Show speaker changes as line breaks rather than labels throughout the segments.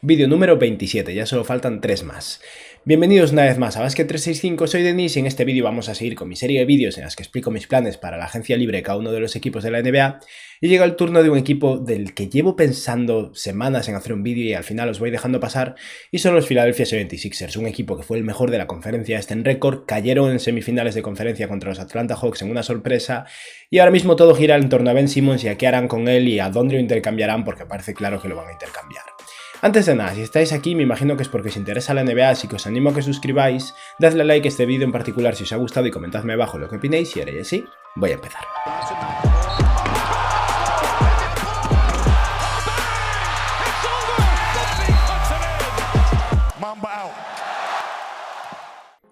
Vídeo número 27, ya solo faltan 3 más. Bienvenidos una vez más a Basket 365, soy Denis y en este vídeo vamos a seguir con mi serie de vídeos en las que explico mis planes para la agencia libre de cada uno de los equipos de la NBA. Y llega el turno de un equipo del que llevo pensando semanas en hacer un vídeo y al final os voy dejando pasar, y son los Philadelphia 76ers, un equipo que fue el mejor de la conferencia este en récord, cayeron en semifinales de conferencia contra los Atlanta Hawks en una sorpresa, y ahora mismo todo gira en torno a Ben Simmons y a qué harán con él y a dónde lo intercambiarán, porque parece claro que lo van a intercambiar. Antes de nada, si estáis aquí me imagino que es porque os interesa la NBA, así que os animo a que suscribáis, dadle like a este vídeo en particular si os ha gustado y comentadme abajo lo que opinéis y ahora sí, voy a empezar.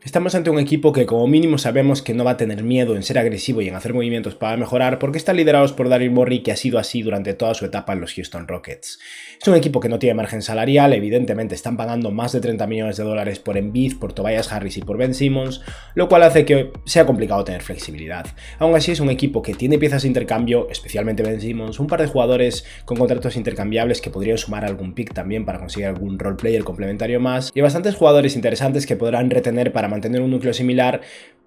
Estamos ante un equipo que como mínimo sabemos que no va a tener miedo en ser agresivo y en hacer movimientos para mejorar porque están liderados por Daryl Morey, que ha sido así durante toda su etapa en los Houston Rockets. Es un equipo que no tiene margen salarial, evidentemente están pagando más de 30 millones de dólares por Embiid, por Tobias Harris y por Ben Simmons, lo cual hace que sea complicado tener flexibilidad. Aún así es un equipo que tiene piezas de intercambio, especialmente Ben Simmons, un par de jugadores con contratos intercambiables que podrían sumar algún pick también para conseguir algún role player complementario más, y bastantes jugadores interesantes que podrán retener para mantener un núcleo similar,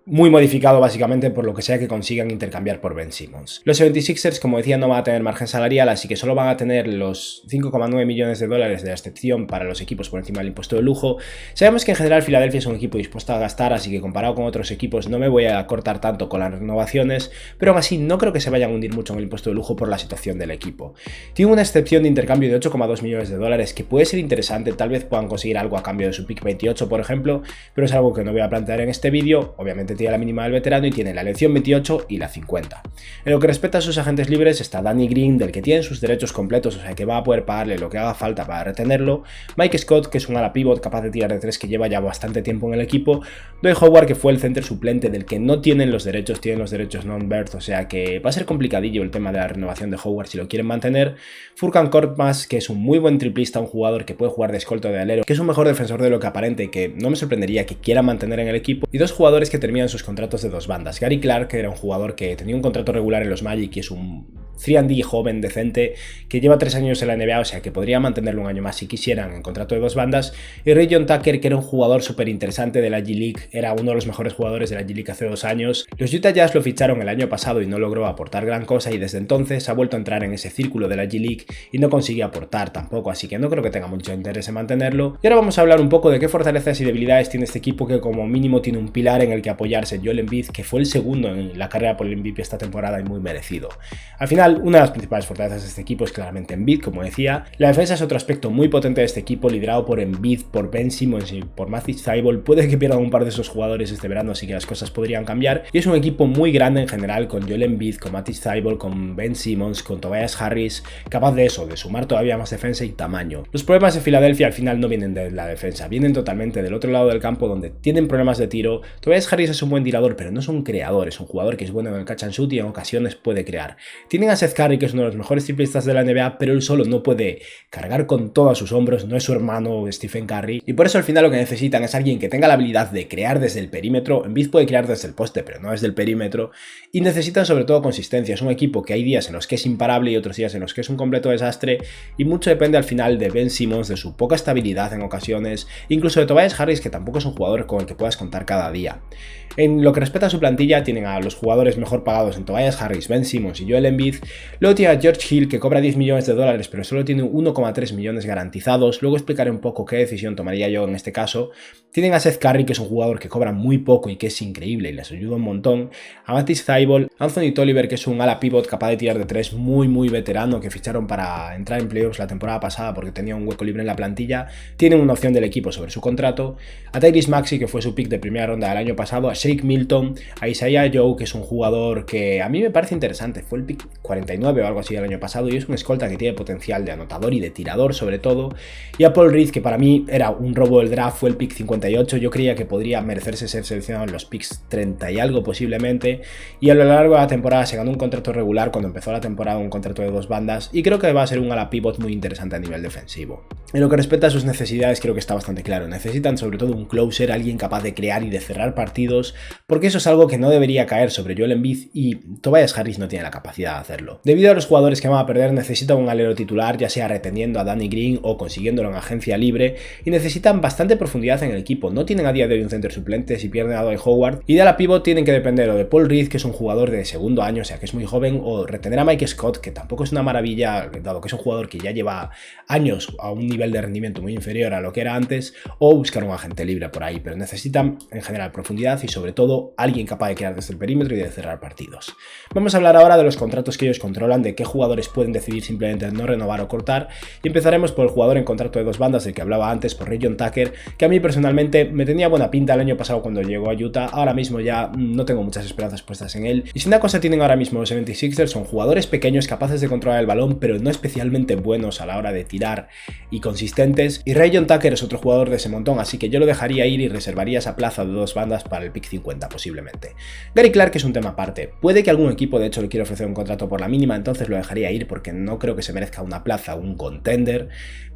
muy modificado básicamente por lo que sea que consigan intercambiar por Ben Simmons. Los 76ers, como decía, no van a tener margen salarial, así que solo van a tener los 5,9 millones de dólares de la excepción para los equipos por encima del impuesto de lujo. Sabemos que en general Filadelfia es un equipo dispuesto a gastar, así que comparado con otros equipos no me voy a cortar tanto con las renovaciones, pero aún así no creo que se vayan a hundir mucho en el impuesto de lujo por la situación del equipo. Tiene una excepción de intercambio de 8,2 millones de dólares que puede ser interesante, tal vez puedan conseguir algo a cambio de su pick 28 por ejemplo, pero es algo que no voy a plantear en este vídeo. Obviamente tiene la mínima del veterano y tiene la elección 28 y la 50. En lo que respecta a sus agentes libres está Danny Green, del que tienen sus derechos completos, o sea que va a poder pagarle lo que haga falta para retenerlo, Mike Scott, que es un ala pivot capaz de tirar de 3 que lleva ya bastante tiempo en el equipo, Dwight Howard, que fue el center suplente del que no tienen los derechos, tienen los derechos non-birth, o sea que va a ser complicadillo el tema de la renovación de Howard si lo quieren mantener, Furkan Korkmaz, que es un muy buen triplista, un jugador que puede jugar de escolta o de alero, que es un mejor defensor de lo que aparente y que no me sorprendería que quiera mantener en el equipo, y dos jugadores que terminan sus contratos de dos bandas. Gary Clark, que era un jugador que tenía un contrato regular en los Magic y es un 3&D joven decente que lleva 3 años en la NBA, o sea que podría mantenerlo un año más si quisieran en contrato de dos bandas, y Rajon Tucker, que era un jugador súper interesante de la G-League, era uno de los mejores jugadores de la G-League hace 2 años. Los Utah Jazz lo ficharon el año pasado y no logró aportar gran cosa, y desde entonces ha vuelto a entrar en ese círculo de la G-League y no consigue aportar tampoco, así que no creo que tenga mucho interés en mantenerlo. Y ahora vamos a hablar un poco de qué fortalezas y debilidades tiene este equipo, que como mínimo tiene un pilar en el que apoyarse, Joel Embiid, que fue el segundo en la carrera por el MVP esta temporada y muy merecido. Al final, una de las principales fortalezas de este equipo es claramente Embiid, como decía. La defensa es otro aspecto muy potente de este equipo, liderado por Embiid, por Ben Simmons y por Matisse Thybulle. Puede que pierdan un par de esos jugadores este verano, así que las cosas podrían cambiar. Y es un equipo muy grande en general, con Joel Embiid, con Matisse Thybulle, con Ben Simmons, con Tobias Harris, capaz de eso, de sumar todavía más defensa y tamaño. Los problemas de Filadelfia al final no vienen de la defensa, vienen totalmente del otro lado del campo, donde tienen problemas de tiro. Tobias Harris es un buen tirador, pero no es un creador, es un jugador que es bueno en el catch and shoot y en ocasiones puede crear. Tienen a Seth Curry, que es uno de los mejores triplistas de la NBA, pero él solo no puede cargar con todo a sus hombros, no es su hermano Stephen Curry, y por eso al final lo que necesitan es alguien que tenga la habilidad de crear desde el perímetro. Embiid puede crear desde el poste, pero no desde el perímetro, y necesitan sobre todo consistencia. Es un equipo que hay días en los que es imparable y otros días en los que es un completo desastre, y mucho depende al final de Ben Simmons, de su poca estabilidad en ocasiones, incluso de Tobias Harris, que tampoco es un jugador con el que puedas contar cada día. En lo que respecta a su plantilla, tienen a los jugadores mejor pagados en Tobias Harris, Ben Simmons y Joel Embiid. Luego tiene a George Hill, que cobra 10 millones de dólares, pero solo tiene 1,3 millones garantizados. Luego explicaré un poco qué decisión tomaría yo en este caso. Tienen a Seth Curry, que es un jugador que cobra muy poco y que es increíble y les ayuda un montón. A Matisse Thybulle, Anthony Tolliver, que es un ala pivot capaz de tirar de 3 muy veterano, que ficharon para entrar en playoffs la temporada pasada porque tenía un hueco libre en la plantilla. Tienen una opción del equipo sobre su contrato. A Tyrese Maxey, que fue su pick de primera ronda del año pasado. A Shake Milton, a Isaiah Joe, que es un jugador que a mí me parece interesante, fue el pick 49 o algo así el año pasado y es un escolta que tiene potencial de anotador y de tirador sobre todo. Y a Paul Reed, que para mí era un robo del draft, fue el pick 58, yo creía que podría merecerse ser seleccionado en los picks 30 y algo posiblemente, y a lo largo de la temporada se ganó un contrato regular cuando empezó la temporada, un contrato de 2 bandas, y creo que va a ser un ala pivot muy interesante a nivel defensivo. En lo que respecta a sus necesidades creo que está bastante claro, necesitan sobre todo un closer, alguien capaz de crear y de cerrar partidos, porque eso es algo que no debería caer sobre Joel Embiid y Tobias Harris no tiene la capacidad de hacerlo. hacerlo. Debido a los jugadores que van a perder, necesitan un alero titular, ya sea reteniendo a Danny Green o consiguiéndolo en agencia libre, y necesitan bastante profundidad en el equipo. No tienen a día de hoy un center suplente si pierden a Dwight Howard, y de la pivot tienen que depender o de Paul Reed, que es un jugador de segundo año, o sea que es muy joven, o retener a Mike Scott, que tampoco es una maravilla, dado que es un jugador que ya lleva años a un nivel de rendimiento muy inferior a lo que era antes, o buscar un agente libre por ahí, pero necesitan en general profundidad y sobre todo alguien capaz de quedar desde el perímetro y de cerrar partidos. Vamos a hablar ahora de los contratos que ellos controlan, de qué jugadores pueden decidir simplemente no renovar o cortar, y empezaremos por el jugador en contrato de dos bandas del que hablaba antes, por Rajon Tucker, que a mí personalmente me tenía buena pinta el año pasado cuando llegó a Utah. Ahora mismo ya no tengo muchas esperanzas puestas en él, y si una cosa tienen ahora mismo los 76ers son jugadores pequeños capaces de controlar el balón, pero no especialmente buenos a la hora de tirar y consistentes, y Rajon Tucker es otro jugador de ese montón, así que yo lo dejaría ir y reservaría esa plaza de dos bandas para el pick 50 posiblemente. Gary Clark es un tema aparte, puede que algún equipo de hecho le quiera ofrecer un contrato por la mínima, entonces lo dejaría ir porque no creo que se merezca una plaza o un contender.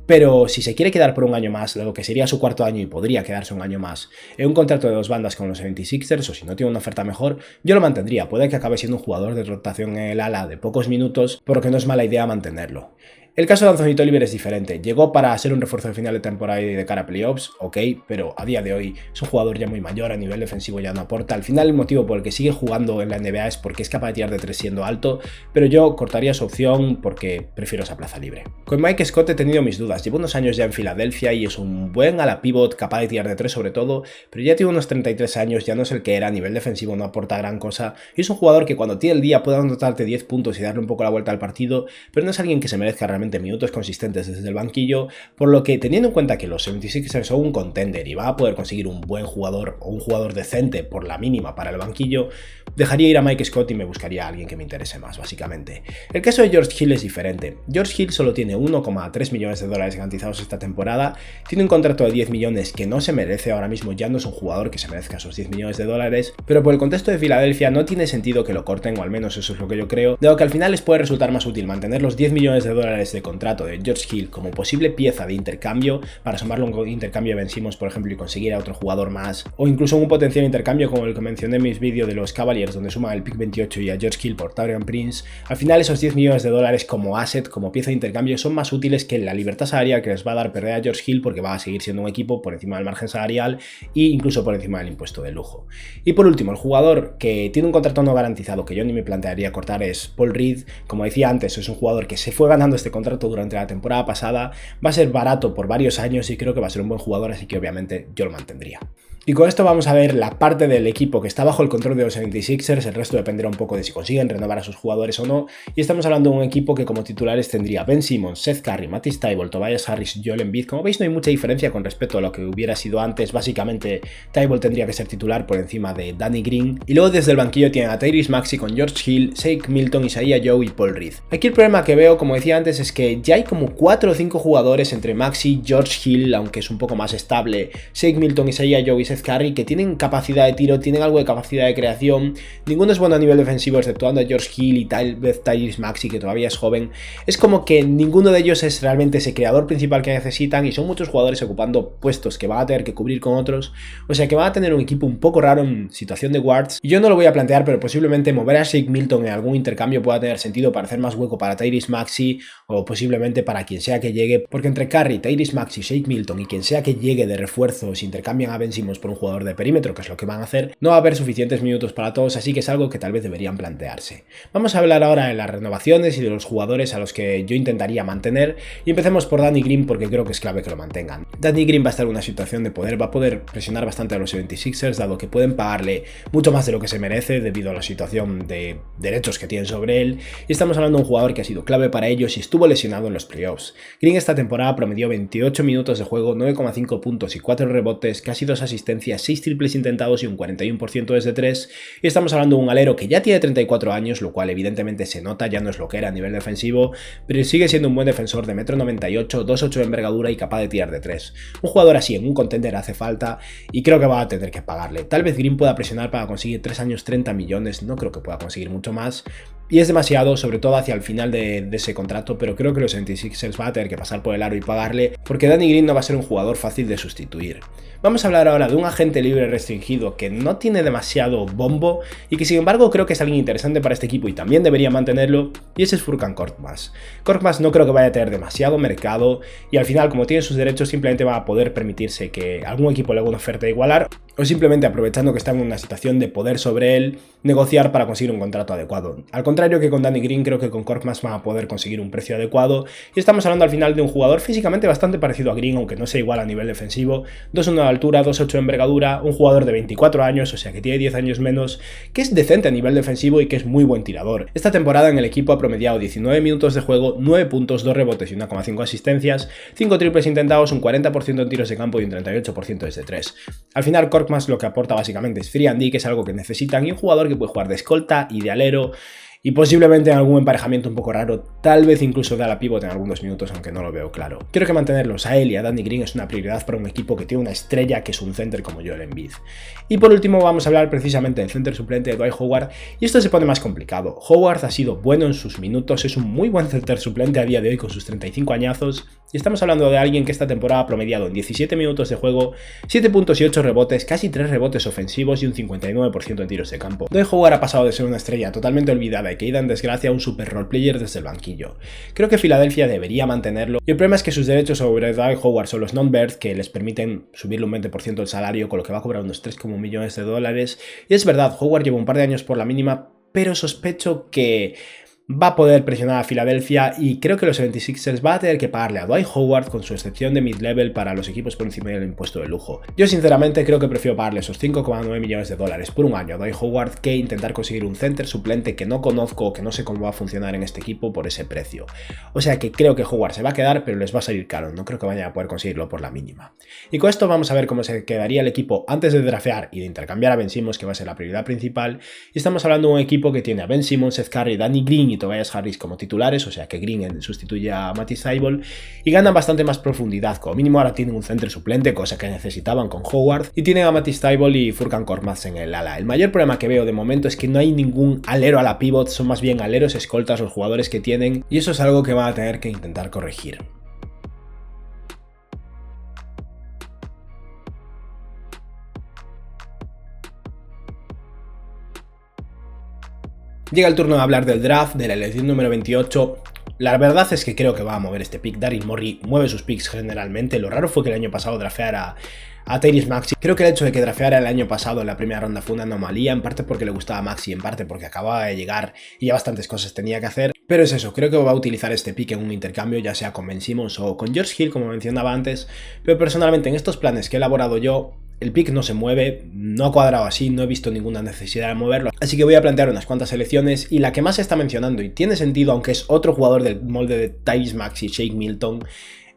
Pero si se quiere quedar por un año más, lo que sería su cuarto año y podría quedarse un año más en un contrato de dos bandas con los 76ers, o si no tiene una oferta mejor, yo lo mantendría. Puede que acabe siendo un jugador de rotación en el ala de pocos minutos, por lo que no es mala idea mantenerlo. El caso de Anthony Tolliver es diferente. Llegó para ser un refuerzo de final de temporada y de cara a playoffs, ok, pero a día de hoy es un jugador ya muy mayor, a nivel defensivo ya no aporta. Al final el motivo por el que sigue jugando en la NBA es porque es capaz de tirar de 3 siendo alto, pero yo cortaría su opción porque prefiero esa plaza libre. Con Mike Scott he tenido mis dudas. Llevo unos años ya en Filadelfia y es un buen ala pivot, capaz de tirar de 3 sobre todo, pero ya tiene unos 33 años, ya no es el que era, a nivel defensivo no aporta gran cosa, y es un jugador que cuando tiene el día puede anotarte 10 puntos y darle un poco la vuelta al partido, pero no es alguien que se merezca realmente minutos consistentes desde el banquillo, por lo que teniendo en cuenta que los 76ers son un contender y va a poder conseguir un buen jugador o un jugador decente por la mínima para el banquillo, dejaría ir a Mike Scott y me buscaría a alguien que me interese más, básicamente. El caso de George Hill es diferente. George Hill solo tiene 1,3 millones de dólares garantizados esta temporada, tiene un contrato de 10 millones que no se merece ahora mismo, ya no es un jugador que se merezca esos 10 millones de dólares, pero por el contexto de Filadelfia no tiene sentido que lo corten, o al menos eso es lo que yo creo, dado que al final les puede resultar más útil mantener los 10 millones de dólares de contrato de George Hill como posible pieza de intercambio para sumarlo a un intercambio de Ben Simmons, por ejemplo, y conseguir a otro jugador más, o incluso un potencial intercambio como el que mencioné en mis vídeos de los Cavaliers, donde suman el pick 28 y a George Hill por Taurean Prince. Al final esos 10 millones de dólares como asset, como pieza de intercambio, son más útiles que la libertad salarial que les va a dar perder a George Hill, porque va a seguir siendo un equipo por encima del margen salarial e incluso por encima del impuesto de lujo. Y por último, el jugador que tiene un contrato no garantizado que yo ni me plantearía cortar es Paul Reed. Como decía antes, es un jugador que se fue ganando este contrato durante la temporada pasada, va a ser barato por varios años y creo que va a ser un buen jugador, así que obviamente yo lo mantendría. Y con esto vamos a ver la parte del equipo que está bajo el control de los 76ers, el resto dependerá un poco de si consiguen renovar a sus jugadores o no, y estamos hablando de un equipo que como titulares tendría Ben Simmons, Seth Curry, Matisse Thybulle, Tobias Harris, Joel Embiid. Como veis no hay mucha diferencia con respecto a lo que hubiera sido antes, básicamente Thybulle tendría que ser titular por encima de Danny Green, y luego desde el banquillo tienen a Tyrese Maxey con George Hill, Shake Milton, Isaiah Joe y Paul Reed. Aquí el problema que veo, como decía antes, es que ya hay como 4 o 5 jugadores entre Maxey, George Hill, aunque es un poco más estable, Shake Milton, Isaiah Joe y Seth Curry, que tienen capacidad de tiro, tienen algo de capacidad de creación. Ninguno es bueno a nivel defensivo, exceptuando a George Hill y tal vez Tyrese Maxey, que todavía es joven. Es como que ninguno de ellos es realmente ese creador principal que necesitan, y son muchos jugadores ocupando puestos que van a tener que cubrir con otros, o sea que van a tener un equipo un poco raro en situación de guards. Y yo no lo voy a plantear, pero posiblemente mover a Shake Milton en algún intercambio pueda tener sentido para hacer más hueco para Tyrese Maxey, o posiblemente para quien sea que llegue, porque entre Curry, Tyrese Maxey, Shake Milton y quien sea que llegue de refuerzo, si intercambian a Ben Simmons por un jugador de perímetro, que es lo que van a hacer, no va a haber suficientes minutos para todos, así que es algo que tal vez deberían plantearse. Vamos a hablar ahora de las renovaciones y de los jugadores a los que yo intentaría mantener, y empecemos por Danny Green porque creo que es clave que lo mantengan. Danny Green va a estar en una situación de poder, va a poder presionar bastante a los 76ers, dado que pueden pagarle mucho más de lo que se merece debido a la situación de derechos que tienen sobre él, y estamos hablando de un jugador que ha sido clave para ellos y estuvo lesionado en los playoffs. Green esta temporada promedió 28 minutos de juego, 9,5 puntos y 4 rebotes, casi 2 asistencias, 6 triples intentados y un 41% desde 3, y estamos hablando de un alero que ya tiene 34 años, lo cual evidentemente se nota, ya no es lo que era a nivel defensivo, pero sigue siendo un buen defensor de 1,98 m, 2,8 de envergadura y capaz de tirar de 3. Un jugador así en un contender hace falta y creo que va a tener que pagarle. Tal vez Green pueda presionar para conseguir 3 años 30 millones, no creo que pueda conseguir mucho más, y es demasiado, sobre todo hacia el final de ese contrato, pero creo que los 76ers va a tener que pasar por el aro y pagarle, porque Danny Green no va a ser un jugador fácil de sustituir. Vamos a hablar ahora de un agente libre restringido que no tiene demasiado bombo y que sin embargo creo que es alguien interesante para este equipo y también debería mantenerlo, y ese es Furkan Korkmaz. Korkmaz no creo que vaya a tener demasiado mercado y al final, como tiene sus derechos, simplemente va a poder permitirse que algún equipo le haga una oferta de igualar, o simplemente aprovechando que está en una situación de poder sobre él, negociar para conseguir un contrato adecuado. Al contrario que con Danny Green, creo que con Korkmaz van a poder conseguir un precio adecuado, y estamos hablando al final de un jugador físicamente bastante parecido a Green, aunque no sea igual a nivel defensivo, 2'1" de altura, 2'8" de envergadura, un jugador de 24 años, o sea que tiene 10 años menos, que es decente a nivel defensivo y que es muy buen tirador. Esta temporada en el equipo ha promediado 19 minutos de juego, 9 puntos, 2 rebotes y 1,5 asistencias, 5 triples intentados, un 40% en tiros de campo y un 38% desde 3. Al final, Korkmaz lo que aporta básicamente es free and D, que es algo que necesitan, y un jugador que puede jugar de escolta y de alero, y posiblemente en algún emparejamiento un poco raro, tal vez incluso de ala pivot en algunos minutos, aunque no lo veo claro. Creo que mantenerlos a él y a Danny Green es una prioridad para un equipo que tiene una estrella que es un center como Joel Embiid. Y por último vamos a hablar precisamente del center suplente de Dwight Howard, y esto se pone más complicado. Howard ha sido bueno en sus minutos, es un muy buen center suplente a día de hoy con sus 35 añazos, y estamos hablando de alguien que esta temporada ha promediado en 17 minutos de juego, 7 puntos y 8 rebotes, casi 3 rebotes ofensivos y un 59% en tiros de campo. Dwight Howard ha pasado de ser una estrella totalmente olvidada y caída en desgracia a un super roleplayer desde el banquillo. Creo que Filadelfia debería mantenerlo, y el problema es que sus derechos sobre Dwight Howard son los non-birth, que les permiten subirle un 20% el salario, con lo que va a cobrar unos 3,1 millones de dólares, y es verdad, Howard lleva un par de años por la mínima, pero sospecho que va a poder presionar a Filadelfia y creo que los 76ers va a tener que pagarle a Dwight Howard con su excepción de mid-level para los equipos por encima del impuesto de lujo. Yo sinceramente creo que prefiero pagarle esos 5,9 millones de dólares por un año a Dwight Howard que intentar conseguir un center suplente que no conozco o que no sé cómo va a funcionar en este equipo por ese precio. O sea que creo que Howard se va a quedar, pero les va a salir caro, no creo que vayan a poder conseguirlo por la mínima. Y con esto vamos a ver cómo se quedaría el equipo antes de draftear y de intercambiar a Ben Simmons, que va a ser la prioridad principal, y estamos hablando de un equipo que tiene a Ben Simmons, Seth Curry, Danny Green y Tobias Harris como titulares, o sea que Green sustituye a Matisse Thybulle y ganan bastante más profundidad, como mínimo ahora tienen un center suplente, cosa que necesitaban con Howard, y tienen a Matisse Thybulle y Furkan Korkmaz en el ala. El mayor problema que veo de momento es que no hay ningún alero a la pivot, son más bien aleros escoltas los jugadores que tienen, y eso es algo que van a tener que intentar corregir. Llega el turno de hablar del draft, de la elección número 28. La verdad es que creo que va a mover este pick. Daryl Morey mueve sus picks generalmente. Lo raro fue que el año pasado drafteara a Tyrese Maxey. Creo que el hecho de que drafteara el año pasado en la primera ronda fue una anomalía, en parte porque le gustaba a Maxey, en parte porque acababa de llegar y ya bastantes cosas tenía que hacer. Pero es eso, creo que va a utilizar este pick en un intercambio, ya sea con Ben Simmons o con George Hill, como mencionaba antes. Pero personalmente en estos planes que he elaborado yo, el pick no se mueve, no ha cuadrado así, no he visto ninguna necesidad de moverlo, así que voy a plantear unas cuantas selecciones y la que más se está mencionando y tiene sentido, aunque es otro jugador del molde de Tyrese Maxey y Shake Milton,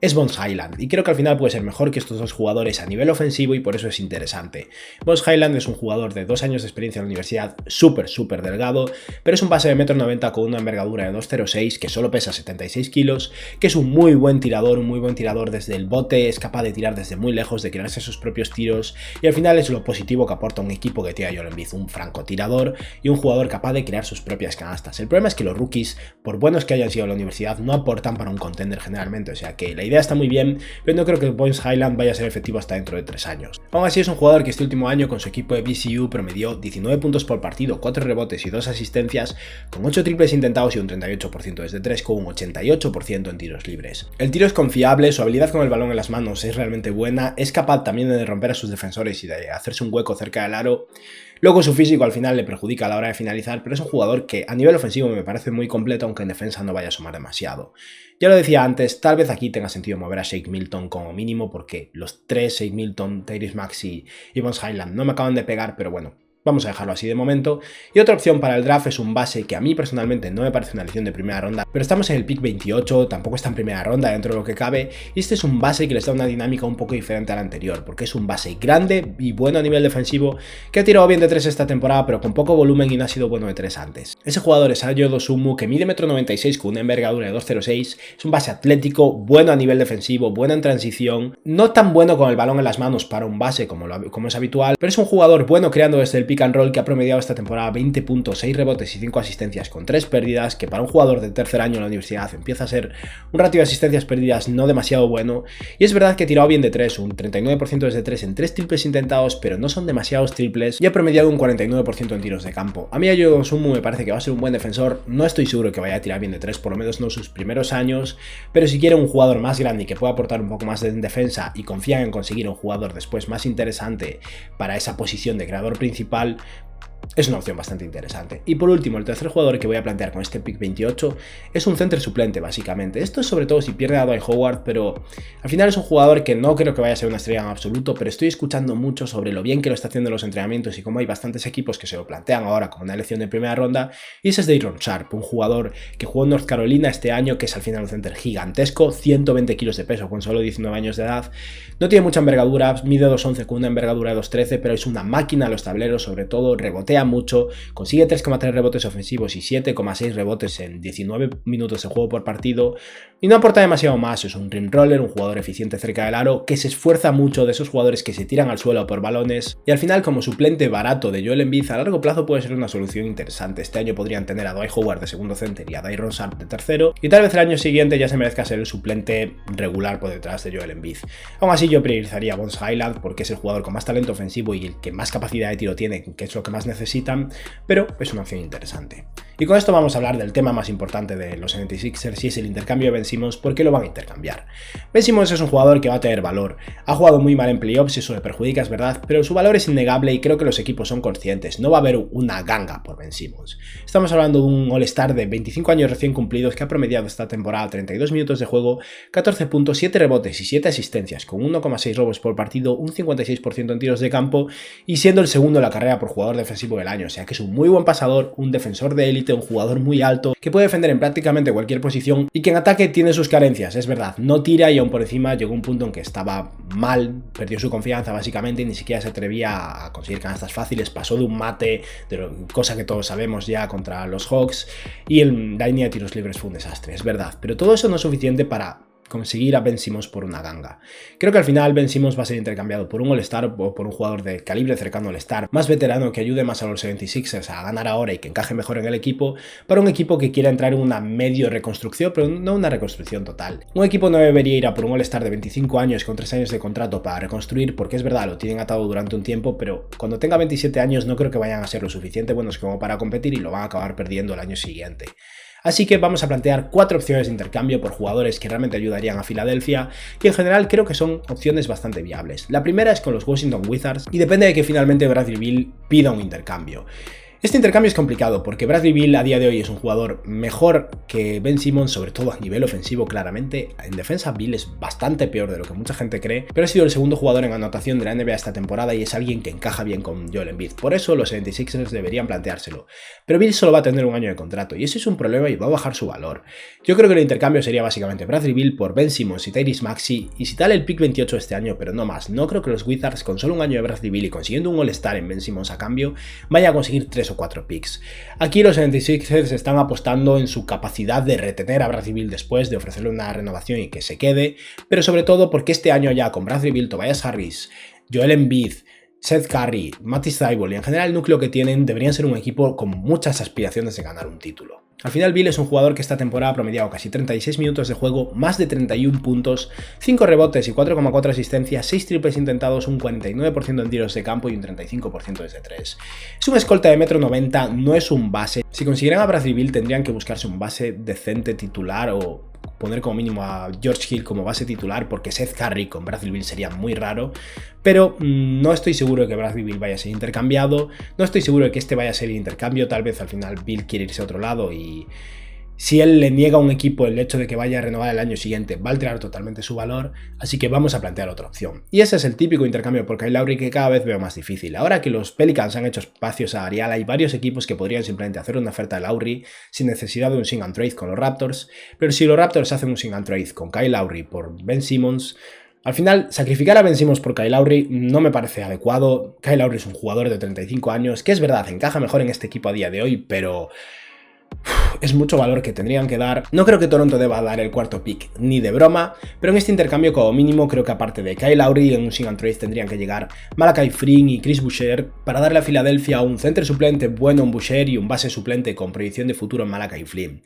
es Bones Hyland, y creo que al final puede ser mejor que estos dos jugadores a nivel ofensivo y por eso es interesante. Bones Hyland es un jugador de 2 años de experiencia en la universidad, súper delgado, pero es un base de 1,90 m con una envergadura de 2,06, que solo pesa 76 kilos, que es un muy buen tirador desde el bote, es capaz de tirar desde muy lejos, de crearse sus propios tiros, y al final es lo positivo que aporta un equipo que tiene a Joel Embiid, un francotirador y un jugador capaz de crear sus propias canastas. El problema es que los rookies, por buenos que hayan sido en la universidad, no aportan para un contender generalmente, o sea que la idea está muy bien, pero no creo que Bones Hyland vaya a ser efectivo hasta dentro de 3 años. Aún así es un jugador que este último año con su equipo de BCU promedió 19 puntos por partido, 4 rebotes y 2 asistencias, con 8 triples intentados y un 38% desde 3, con un 88% en tiros libres. El tiro es confiable, su habilidad con el balón en las manos es realmente buena, es capaz también de romper a sus defensores y de hacerse un hueco cerca del aro. Luego su físico al final le perjudica a la hora de finalizar, pero es un jugador que a nivel ofensivo me parece muy completo, aunque en defensa no vaya a sumar demasiado. Ya lo decía antes, tal vez aquí tenga sentido mover a Shake Milton como mínimo, porque los tres, Shake Milton, Tyrese Maxey y Bones Hyland, no me acaban de pegar, pero bueno, vamos a dejarlo así de momento. Y otra opción para el draft es un base que a mí personalmente no me parece una elección de primera ronda, pero estamos en el pick 28, tampoco está en primera ronda dentro de lo que cabe, y este es un base que les da una dinámica un poco diferente a la anterior, porque es un base grande y bueno a nivel defensivo, que ha tirado bien de 3 esta temporada, pero con poco volumen y no ha sido bueno de 3 antes. Ese jugador es Ayo Dosunmu, que mide 1,96 m con una envergadura de 2,06, es un base atlético, bueno a nivel defensivo, bueno en transición, no tan bueno con el balón en las manos para un base como es habitual, pero es un jugador bueno creando desde el pick pick and roll que ha promediado esta temporada 20 puntos, 6 rebotes y 5 asistencias con 3 pérdidas, que para un jugador de tercer año en la universidad empieza a ser un ratio de asistencias perdidas no demasiado bueno. Y es verdad que ha tirado bien de 3, un 39% desde 3 en 3 triples intentados, pero no son demasiados triples, y ha promediado un 49% en tiros de campo. A mí Ayo Dosunmu me parece que va a ser un buen defensor, no estoy seguro que vaya a tirar bien de 3, por lo menos no sus primeros años, pero si quiere un jugador más grande y que pueda aportar un poco más en defensa y confían en conseguir un jugador después más interesante para esa posición de creador principal, es una opción bastante interesante. Y por último, el tercer jugador que voy a plantear con este pick 28 es un center suplente, básicamente. Esto es sobre todo si pierde a Dwight Howard, pero al final es un jugador que no creo que vaya a ser una estrella en absoluto, pero estoy escuchando mucho sobre lo bien que lo está haciendo en los entrenamientos y cómo hay bastantes equipos que se lo plantean ahora como una elección de primera ronda, y ese es Day'Ron Sharpe, un jugador que jugó en North Carolina este año, que es al final un center gigantesco, 120 kilos de peso con solo 19 años de edad, no tiene mucha envergadura, mide 2'11 con una envergadura de 2'13, pero es una máquina a los tableros, sobre todo rebotea mucho, consigue 3,3 rebotes ofensivos y 7,6 rebotes en 19 minutos de juego por partido, y no aporta demasiado más. Es un rim roller, un jugador eficiente cerca del aro, que se esfuerza mucho, de esos jugadores que se tiran al suelo por balones, y al final como suplente barato de Joel Embiid a largo plazo puede ser una solución interesante. Este año podrían tener a Dwight Howard de segundo center y a Day'Ron Sharpe de tercero, y tal vez el año siguiente ya se merezca ser el suplente regular por detrás de Joel Embiid. Aún así yo priorizaría a Bones Hyland porque es el jugador con más talento ofensivo y el que más capacidad de tiro tiene, que es lo que más necesitan, pero es una opción interesante. Y con esto vamos a hablar del tema más importante de los 76ers, y es el intercambio de Ben Simmons. ¿Por qué lo van a intercambiar? Ben Simmons es un jugador que va a tener valor, ha jugado muy mal en playoffs y eso le perjudica, es verdad, pero su valor es innegable y creo que los equipos son conscientes. No va a haber una ganga por Ben Simmons. Estamos hablando de un All-Star de 25 años recién cumplidos que ha promediado esta temporada 32 minutos de juego, 14 puntos, 7 rebotes y 7 asistencias, con 1,6 robos por partido, un 56% en tiros de campo y siendo el segundo en la carrera por jugador defensivo del año. O sea que es un muy buen pasador, un defensor de élite, un jugador muy alto, que puede defender en prácticamente cualquier posición y que en ataque tiene sus carencias, es verdad, no tira y aún por encima llegó un punto en que estaba mal, perdió su confianza básicamente y ni siquiera se atrevía a conseguir canastas fáciles, pasó de un mate, cosa que todos sabemos ya contra los Hawks, y la línea de tiros libres fue un desastre, es verdad, pero todo eso no es suficiente para conseguir a Ben Simmons por una ganga. Creo que al final Ben Simmons va a ser intercambiado por un All-Star o por un jugador de calibre cercano al All-Star, más veterano, que ayude más a los 76ers a ganar ahora y que encaje mejor en el equipo, para un equipo que quiera entrar en una medio reconstrucción, pero no una reconstrucción total. Un equipo no debería ir a por un All-Star de 25 años con 3 años de contrato para reconstruir, porque es verdad, lo tienen atado durante un tiempo, pero cuando tenga 27 años no creo que vayan a ser lo suficiente buenos como para competir y lo van a acabar perdiendo el año siguiente. Así que vamos a plantear 4 opciones de intercambio por jugadores que realmente ayudarían a Filadelfia, y en general creo que son opciones bastante viables. La primera es con los Washington Wizards y depende de que finalmente Bradley Beal pida un intercambio. Este intercambio es complicado porque Bradley Beal a día de hoy es un jugador mejor que Ben Simmons, sobre todo a nivel ofensivo claramente. En defensa Beal es bastante peor de lo que mucha gente cree, pero ha sido el segundo jugador en anotación de la NBA esta temporada y es alguien que encaja bien con Joel Embiid. Por eso los 76ers deberían planteárselo. Pero Beal solo va a tener un año de contrato y ese es un problema y va a bajar su valor. Yo creo que el intercambio sería básicamente Bradley Beal por Ben Simmons y Tyrese Maxey, y si tal el pick 28 este año, pero no más. No creo que los Wizards con solo un año de Bradley Beal y consiguiendo un All-Star en Ben Simmons a cambio vayan a conseguir 3 o 4 picks. Aquí los 76ers están apostando en su capacidad de retener a Bradley Beal después, de ofrecerle una renovación y que se quede, pero sobre todo porque este año ya con Bradley Beal, Tobias Harris, Joel Embiid, Seth Curry, Matisse Thybulle y en general el núcleo que tienen deberían ser un equipo con muchas aspiraciones de ganar un título. Al final Beal es un jugador que esta temporada ha promediado casi 36 minutos de juego, más de 31 puntos, 5 rebotes y 4,4 asistencias, 6 triples intentados, un 49% en tiros de campo y un 35% desde 3. Es un escolta de 1,90 m, no es un base. Si consiguieran a Bradley Beal tendrían que buscarse un base decente titular o poner como mínimo a George Hill como base titular, porque Seth Curry con Bradley Beal sería muy raro, pero no estoy seguro de que Bradley Beal vaya a ser intercambiado, no estoy seguro de que este vaya a ser el intercambio. Tal vez al final Beal quiere irse a otro lado y si él le niega a un equipo el hecho de que vaya a renovar el año siguiente, va a alterar totalmente su valor, así que vamos a plantear otra opción. Y ese es el típico intercambio por Kyle Lowry que cada vez veo más difícil. Ahora que los Pelicans han hecho espacios a Arial, hay varios equipos que podrían simplemente hacer una oferta de Lowry sin necesidad de un sing and trade con los Raptors, pero si los Raptors hacen un sing and trade con Kyle Lowry por Ben Simmons, al final, sacrificar a Ben Simmons por Kyle Lowry no me parece adecuado. Kyle Lowry es un jugador de 35 años, que es verdad, encaja mejor en este equipo a día de hoy, pero es mucho valor que tendrían que dar. No creo que Toronto deba dar el cuarto pick ni de broma, pero en este intercambio como mínimo creo que aparte de Kyle Lowry en un sign and trade tendrían que llegar Malachi Flynn y Chris Boucher para darle a Filadelfia un center suplente bueno en Boucher y un base suplente con proyección de futuro en Malachi Flynn.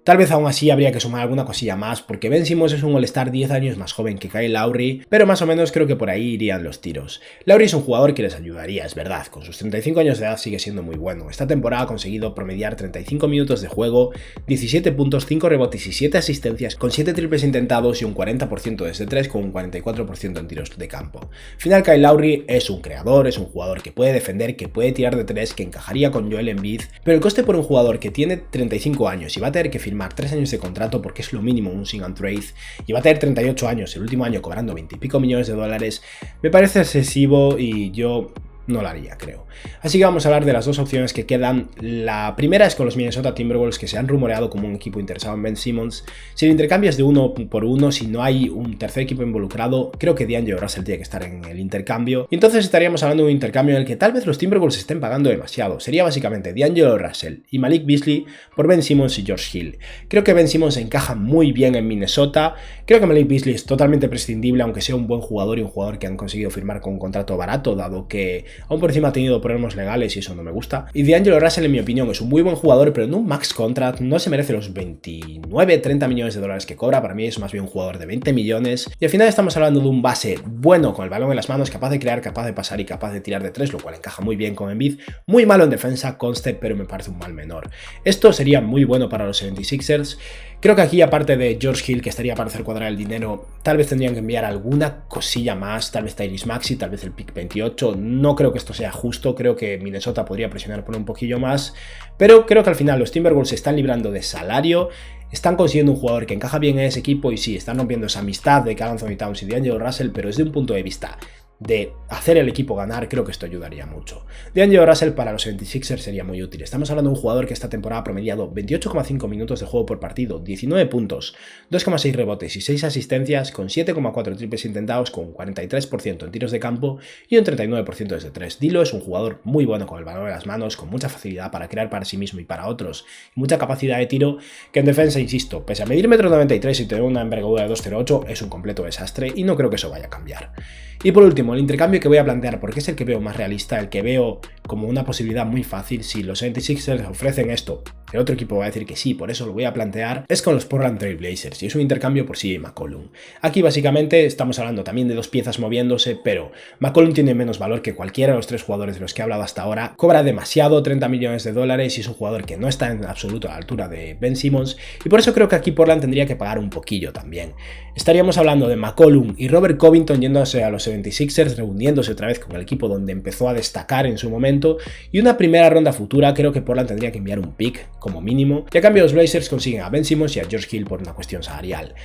Tal vez aún así habría que sumar alguna cosilla más, porque Ben Simmons es un All-Star 10 años más joven que Kyle Lowry, pero más o menos creo que por ahí irían los tiros. Lowry es un jugador que les ayudaría, es verdad, con sus 35 años de edad sigue siendo muy bueno. Esta temporada ha conseguido promediar 35 minutos de juego, 17 puntos, 5 rebotes y 7 asistencias, con 7 triples intentados y un 40% desde 3 con un 44% en tiros de campo. Al final Kyle Lowry es un creador, es un jugador que puede defender, que puede tirar de 3, que encajaría con Joel Embiid, pero el coste por un jugador que tiene 35 años y va a tener que firmar 3 años de contrato porque es lo mínimo en un sign and trade y va a tener 38 años, el último año cobrando 20 y pico millones de dólares, me parece excesivo y yo no lo haría, creo. Así que vamos a hablar de las dos opciones que quedan. La primera es con los Minnesota Timberwolves, que se han rumoreado como un equipo interesado en Ben Simmons. Si el intercambio es de 1 por 1, si no hay un tercer equipo involucrado, creo que D'Angelo Russell tiene que estar en el intercambio. Y entonces estaríamos hablando de un intercambio en el que tal vez los Timberwolves estén pagando demasiado. Sería básicamente D'Angelo Russell y Malik Beasley por Ben Simmons y George Hill. Creo que Ben Simmons encaja muy bien en Minnesota. Creo que Malik Beasley es totalmente prescindible, aunque sea un buen jugador y un jugador que han conseguido firmar con un contrato barato, dado que aún por encima ha tenido problemas legales y eso no me gusta. Y D'Angelo Russell, en mi opinión, es un muy buen jugador, pero en un max contract no se merece los 29-30 millones de dólares que cobra. Para mí es más bien un jugador de 20 millones. Y al final estamos hablando de un base bueno con el balón en las manos, capaz de crear, capaz de pasar y capaz de tirar de 3, lo cual encaja muy bien con Embiid. Muy malo en defensa, conste, pero me parece un mal menor. Esto sería muy bueno para los 76ers. Creo que aquí, aparte de George Hill, que estaría para hacer cuadrar el dinero, tal vez tendrían que enviar alguna cosilla más, tal vez Tyrese Maxey, tal vez el pick 28. No creo que esto sea justo, creo que Minnesota podría presionar por un poquillo más, pero creo que al final los Timberwolves se están librando de salario, están consiguiendo un jugador que encaja bien en ese equipo y sí, están rompiendo esa amistad de Karl Anthony Towns y D'Angelo Russell, pero desde un punto de vista de hacer el equipo ganar, creo que esto ayudaría mucho. D'Angelo Russell para los 76ers sería muy útil. Estamos hablando de un jugador que esta temporada ha promediado 28,5 minutos de juego por partido, 19 puntos, 2,6 rebotes y 6 asistencias, con 7,4 triples intentados, con 43% en tiros de campo y un 39% desde 3. D'Lo es un jugador muy bueno con el balón en las manos, con mucha facilidad para crear para sí mismo y para otros, y mucha capacidad de tiro, que en defensa, insisto, pese a medir 1,93 m y tener una envergadura de 2,08, es un completo desastre y no creo que eso vaya a cambiar. Y por último, el intercambio que voy a plantear, porque es el que veo más realista, el que veo como una posibilidad muy fácil, si los 76ers ofrecen esto, el otro equipo va a decir que sí, por eso lo voy a plantear, es con los Portland Trail Blazers, y es un intercambio por CJ McCollum. Aquí básicamente estamos hablando también de dos piezas moviéndose, pero McCollum tiene menos valor que cualquiera de los tres jugadores de los que he hablado hasta ahora, cobra demasiado, 30 millones de dólares, y es un jugador que no está en absoluto a la altura de Ben Simmons, y por eso creo que aquí Portland tendría que pagar un poquillo también. Estaríamos hablando de McCollum y Robert Covington yéndose a los 76ers, reuniéndose otra vez con el equipo donde empezó a destacar en su momento, y una primera ronda futura. Creo que Portland tendría que enviar un pick como mínimo, y a cambio los Blazers consiguen a Ben Simmons y a George Hill por una cuestión salarial.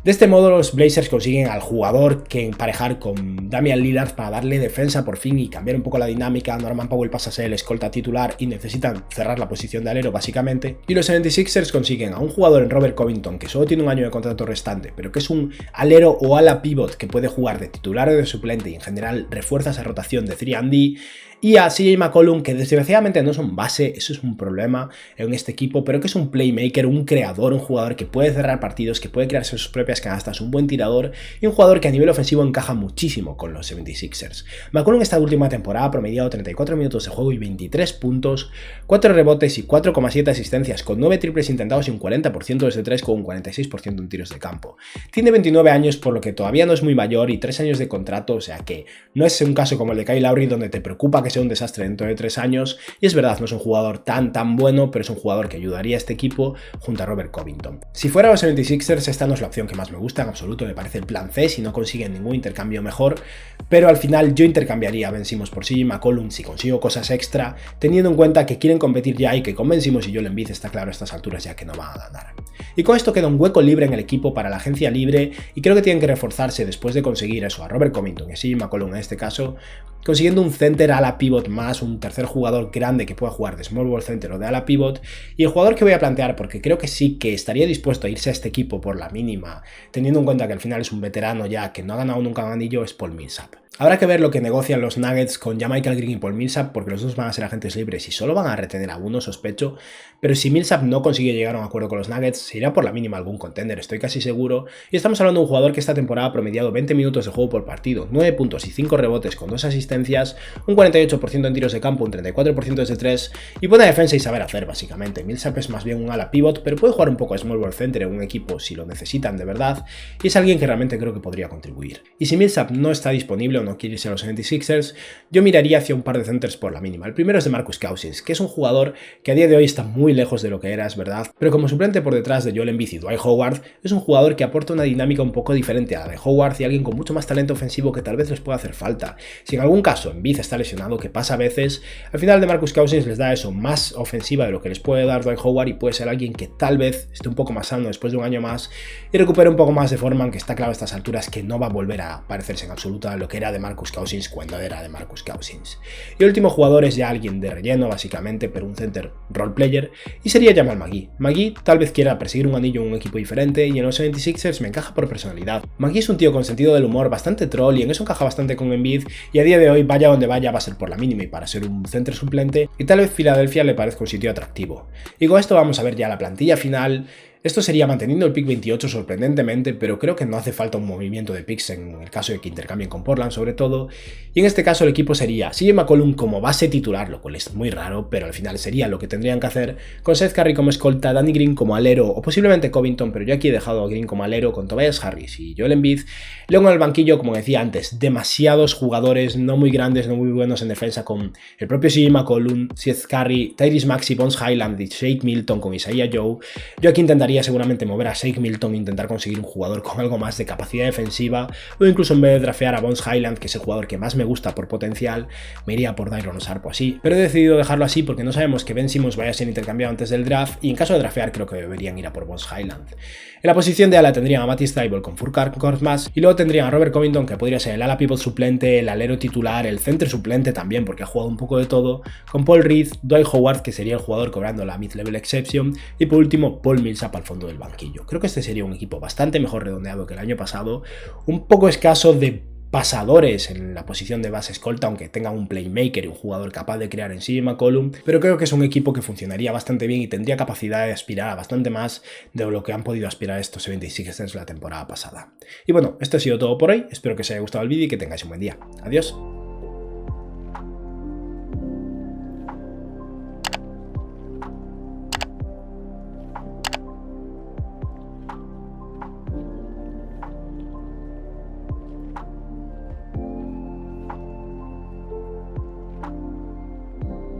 De este modo los Blazers consiguen al jugador que emparejar con Damian Lillard para darle defensa por fin y cambiar un poco la dinámica. Norman Powell pasa a ser el escolta titular y necesitan cerrar la posición de alero básicamente, y los 76ers consiguen a un jugador en Robert Covington que solo tiene un año de contrato restante, pero que es un alero o ala pivot que puede jugar de titular o de suplente y en general refuerza esa rotación de 3&D, y a CJ McCollum, que desgraciadamente no es un base, eso es un problema en este equipo, pero que es un playmaker, un creador, un jugador que puede cerrar partidos, que puede crearse sus propias canastas, un buen tirador y un jugador que a nivel ofensivo encaja muchísimo con los 76ers. McCollum esta última temporada ha promediado 34 minutos de juego y 23 puntos, 4 rebotes y 4,7 asistencias, con 9 triples intentados y un 40% desde 3 con un 46% en tiros de campo. Tiene 29 años, por lo que todavía no es muy mayor, y 3 años de contrato, o sea que no es un caso como el de Kyle Lowry donde te preocupa que sea un desastre dentro de 3 años, y es verdad, no es un jugador tan bueno, pero es un jugador que ayudaría a este equipo junto a Robert Covington. Si fuera los 76ers, esta no es la opción que más me gusta en absoluto, me parece el plan C si no consiguen ningún intercambio mejor, pero al final yo intercambiaría a Ben Simmons por CJ McCollum si consigo cosas extra, teniendo en cuenta que quieren competir ya y que con Ben Simmons y Joel Embiid está claro a estas alturas ya que no van a ganar. Y con esto queda un hueco libre en el equipo para la agencia libre, y creo que tienen que reforzarse después de conseguir eso a Robert Covington y a CJ McCollum en este caso, consiguiendo un center ala pivot más, un tercer jugador grande que pueda jugar de small ball center o de ala pivot. Y el jugador que voy a plantear, porque creo que sí que estaría dispuesto a irse a este equipo por la mínima, teniendo en cuenta que al final es un veterano ya que no ha ganado nunca un anillo, es Paul Millsap. Habrá que ver lo que negocian los Nuggets con JaMychal Green y Paul Millsap, porque los dos van a ser agentes libres y solo van a retener a uno, sospecho, pero si Millsap no consigue llegar a un acuerdo con los Nuggets, se irá por la mínima algún contender, estoy casi seguro, y estamos hablando de un jugador que esta temporada ha promediado 20 minutos de juego por partido, 9 puntos y 5 rebotes con 2 asistencias, un 48% en tiros de campo, un 34% desde 3, y buena defensa y saber hacer, básicamente. Millsap es más bien un ala pivot, pero puede jugar un poco a small ball center en un equipo si lo necesitan de verdad, y es alguien que realmente creo que podría contribuir. Y si Millsap no está disponible o no quiere irse a los 76ers, yo miraría hacia un par de centers por la mínima. El primero es DeMarcus Cousins, que es un jugador que a día de hoy está muy lejos de lo que era, es verdad, pero como suplente por detrás de Joel Embiid y Dwight Howard, es un jugador que aporta una dinámica un poco diferente a la de Howard y alguien con mucho más talento ofensivo que tal vez les pueda hacer falta. Si en algún caso Embiid está lesionado, que pasa a veces, al final DeMarcus Cousins les da eso, más ofensiva de lo que les puede dar Dwight Howard, y puede ser alguien que tal vez esté un poco más sano después de un año más y recupere un poco más de forma, aunque está claro a estas alturas que no va a volver a parecerse en absoluto a lo que era DeMarcus Cousins cuando era DeMarcus Cousins. Y el último jugador es ya alguien de relleno básicamente, pero un center role player, y sería Jamal McGee. McGee tal vez quiera perseguir un anillo en un equipo diferente y en los 76ers me encaja por personalidad. McGee es un tío con sentido del humor, bastante troll, y en eso encaja bastante con Embiid, y a día de hoy vaya donde vaya va a ser por la mínima y para ser un center suplente, y tal vez Filadelfia le parezca un sitio atractivo. Y con esto vamos a ver ya la plantilla final. Esto sería manteniendo el pick 28 sorprendentemente, pero creo que no hace falta un movimiento de picks en el caso de que intercambien con Portland sobre todo, y en este caso el equipo sería CJ McCollum como base titular, lo cual es muy raro, pero al final sería lo que tendrían que hacer, con Seth Curry como escolta, Danny Green como alero, o posiblemente Covington, pero yo aquí he dejado a Green como alero, con Tobias Harris y Joel Embiid. Luego en el banquillo, como decía antes, demasiados jugadores no muy grandes, no muy buenos en defensa, con el propio CJ McCollum, Seth Curry, Tyrese Maxey, Bones Highland y Shake Milton con Isaiah Joe. Yo aquí intentaría seguramente mover a Shake Milton e intentar conseguir un jugador con algo más de capacidad defensiva, o incluso en vez de drafear a Bones Highland, que es el jugador que más me gusta por potencial, me iría por Dairon Sharp o así, pero he decidido dejarlo así porque no sabemos que Ben Simmons vaya a ser intercambiado antes del draft, y en caso de drafear creo que deberían ir a por Bones Highland. En la posición de ala tendrían a Matisse Thybulle con Furkan Korkmaz, y luego tendrían a Robert Covington, que podría ser el ala pivot suplente, el alero titular, el center suplente también porque ha jugado un poco de todo, con Paul Reed, Dwight Howard, que sería el jugador cobrando la mid-level exception, y por último Paul Millsap al fondo del banquillo. Creo que este sería un equipo bastante mejor redondeado que el año pasado, un poco escaso de pasadores en la posición de base escolta, aunque tenga un playmaker y un jugador capaz de crear en sí McCollum, pero creo que es un equipo que funcionaría bastante bien y tendría capacidad de aspirar a bastante más de lo que han podido aspirar estos 76ers la temporada pasada. Y bueno, esto ha sido todo por hoy, espero que os haya gustado el vídeo y que tengáis un buen día. Adiós.